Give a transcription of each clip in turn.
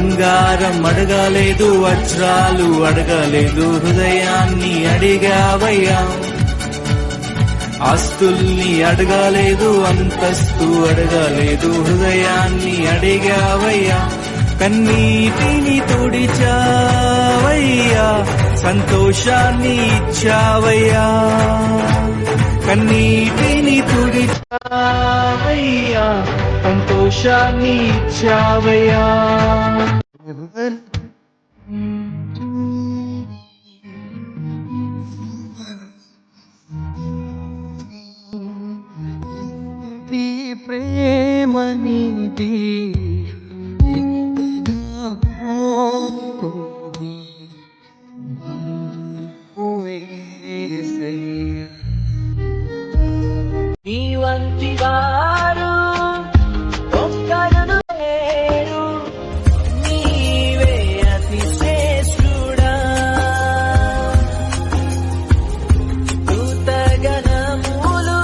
బంగారం అడగలేదు, వజ్రాలు అడగలేదు, హృదయాన్ని అడిగావయ్యా. ఆస్తుల్ని అడగలేదు, అంతస్తు అడగలేదు, హృదయాన్ని అడిగావయ్యా. కన్నీటిని తుడిచావయ్యా, సంతోషాన్ని ఇచ్చావయ్యా. కన్నీటిని తుడిచావయ్యా, సంతోషాన్ని ఇచ్చావయ్యా. నీ ప్రేమ నీది నీ వంటి వారు ఒక్కరును లేరు, నీవే అతి శ్రేష్ఠుడా. దూతగణములు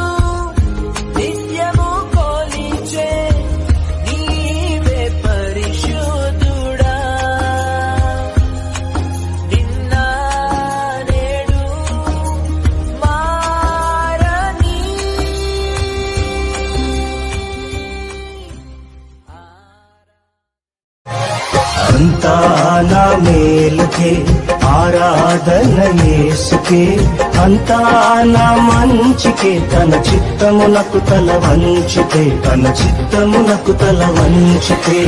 నిత్యము కొలిచే నీవే పరిశుద్ధుడా. నిన్న నేడు మారని అంతా నా మేలుకే ఆరాధన యేసుకే, అంతా నా మంచికే. తన చిత్తమునకు తల వంచితే, తన చిత్తమునకు తల వంచితే,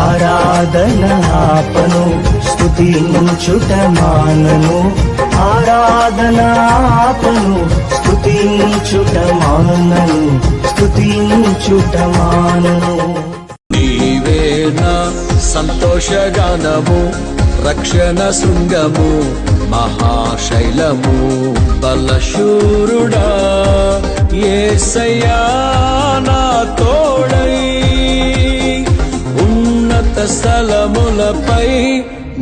ఆరాధన ఆపను, స్తుతించుట మానను. ఆరాధన ఆపను, స్తుతించుట మానను, స్తుతించుట మానను. నీవేనా సంతోషగానము, రక్షణ శృంగము, మహాశైలము, బలశూరుడా. యేసయ్యా నా తోడై ఉన్నత స్థలములపై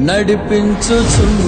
నడిపించుచున్నావు.